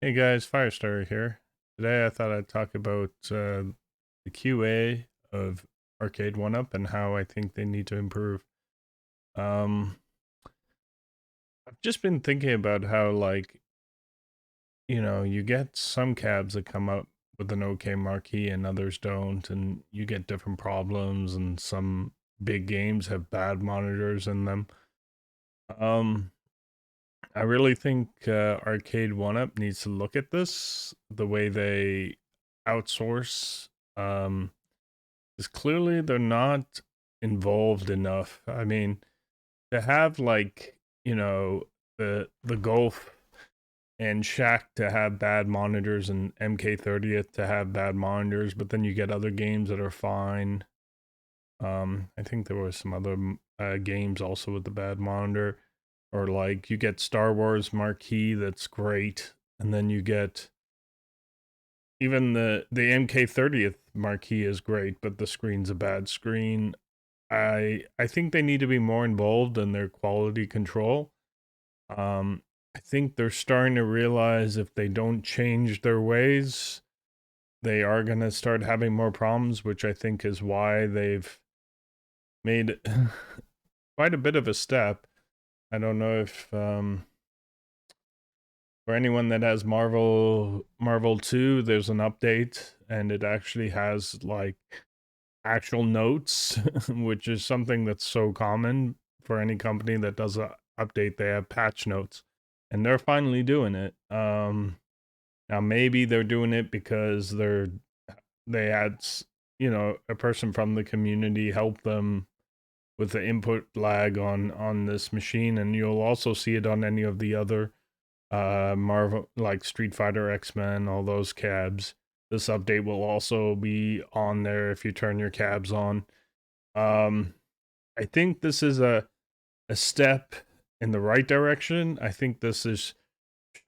Hey guys, Firestarter here. Today I thought I'd talk about the QA of Arcade 1UP and how I think they need to improve. Um, I've just been thinking about how, like, you get some cabs that come up with an okay marquee and others don't, and you get different problems, and some big games have bad monitors in them. Um, I really think Arcade 1UP needs to look at this the way they outsource. Um, because clearly they're not involved enough. I mean, to have like the Golf and Shack to have bad monitors and MK30th to have bad monitors, but then you get other games that are fine. I think there was some other games also with the bad monitor, or like you get Star Wars Marquee that's great, and then you get even the MK30th Marquee is great, but the screen's a bad screen. I think they need to be more involved in their quality control. Um, I think they're starting to realize if they don't change their ways, they are going to start having more problems, which I think is why they've made quite a bit of a step. I don't know if for anyone that has Marvel 2, there's an update and it actually has like actual notes, which is something that's so common for any company that does a update. They have patch notes, and they're finally doing it. Now maybe they're doing it because they had a person from the community help them with the input lag on this machine, and you'll also see it on any of the other Marvel, like Street Fighter, X-Men, all those cabs. This update will also be on there if you turn your cabs on. um I think this is a step in the right direction. I think this is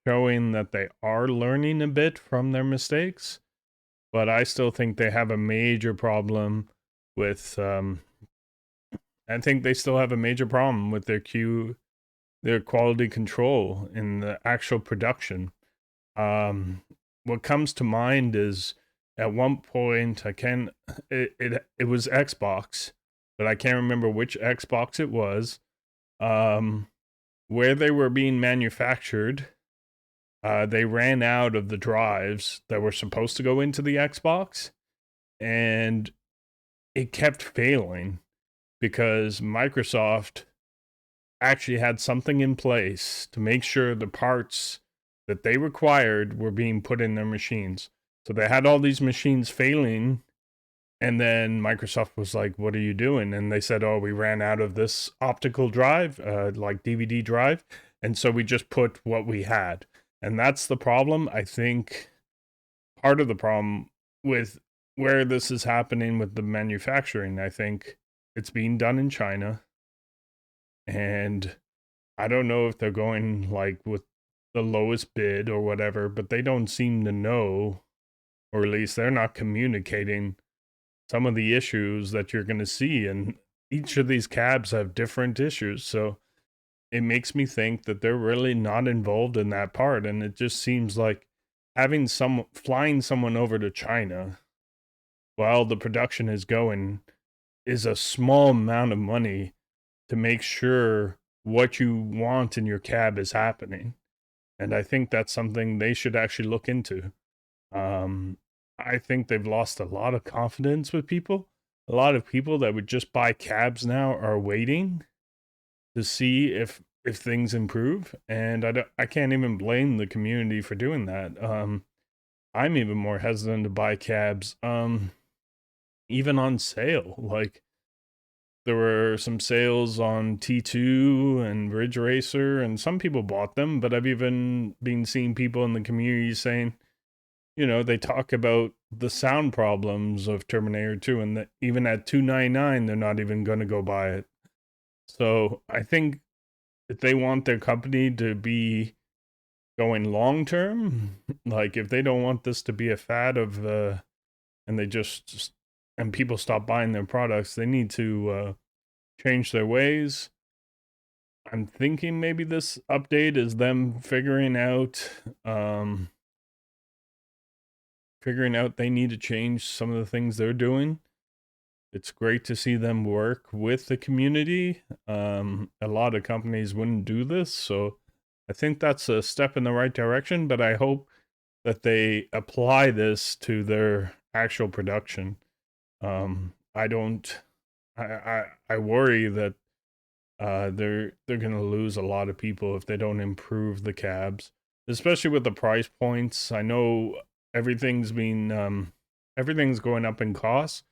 showing that they are learning a bit from their mistakes, but I still think they have a major problem with I think they still have a major problem with their quality control in the actual production. What comes to mind is at one point it was Xbox, but I can't remember which Xbox it was. Um, where they were being manufactured, they ran out of the drives that were supposed to go into the Xbox, and it kept failing because Microsoft actually had something in place to make sure the parts that they required were being put in their machines. So they had all these machines failing, and then Microsoft was like, "What are you doing?" And they said, "Oh, we ran out of this optical drive, like DVD drive, and so we just put what we had." And that's the problem. I think part of the problem with where this is happening with the manufacturing, I think it's being done in China, and I don't know if they're going like with the lowest bid or whatever, but they don't seem to know, or at least they're not communicating some of the issues that you're going to see. And each of these cabs have different issues. So it makes me think that they're really not involved in that part. And it just seems like flying someone over to China while the production is going is a small amount of money to make sure what you want in your cab is happening. And I think that's something they should actually look into. Um, I think they've lost a lot of confidence with people. A lot of people that would just buy cabs now are waiting to see if things improve, and I can't even blame the community for doing that. I'm even more hesitant to buy cabs, even on sale. Like there were some sales on T2 and Ridge Racer, and some people bought them, but I've even been seeing people in the community saying, they talk about the sound problems of Terminator 2, and that even at 299, they're not even going to go buy it. So I think if they want their company to be going long term, like if they don't want this to be a fad of and they just and people stop buying their products, they need to change their ways. I'm thinking maybe this update is them figuring out figuring out they need to change some of the things they're doing. It's great to see them work with the community. A lot of companies wouldn't do this, so I think that's a step in the right direction, but I hope that they apply this to their actual production. I don't I worry that they're gonna lose a lot of people if they don't improve the cabs, especially with the price points. I know everything's been everything's going up in cost,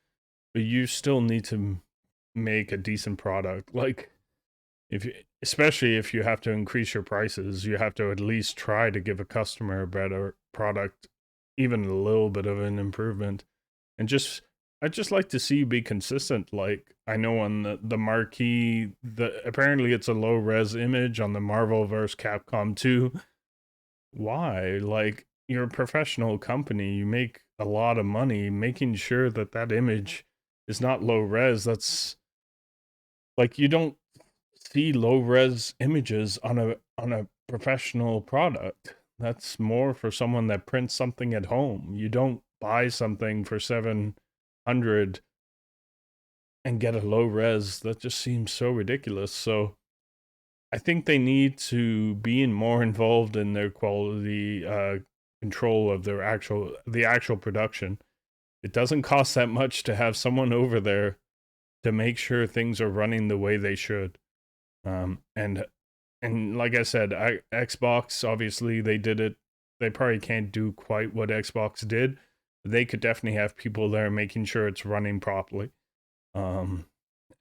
but you still need to make a decent product. Like if you, especially if you have to increase your prices, you have to at least try to give a customer a better product, even a little bit of an improvement. And just I'd just like to see you be consistent. Like I know on the Marquee, the apparently it's a low res image on the Marvel vs. Capcom 2. Why? Like you're a professional company, you make a lot of money making sure that that image is not low res. That's like you don't see low res images on a professional product. That's more for someone that prints something at home. You don't buy something for 700 and get a low res. That just seems so ridiculous. So I think they need to be more involved in their quality control of the actual production. It doesn't cost that much to have someone over there to make sure things are running the way they should. And like I said, Xbox obviously they did it. They probably can't do quite what Xbox did. They could definitely have people there making sure it's running properly. Um,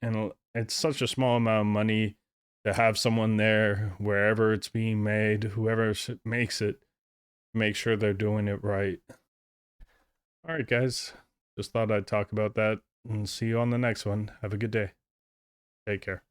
and it's such a small amount of money to have someone there wherever it's being made, whoever makes it, make sure they're doing it right. All right, guys, just thought I'd talk about that and see you on the next one. Have a good day. Take care.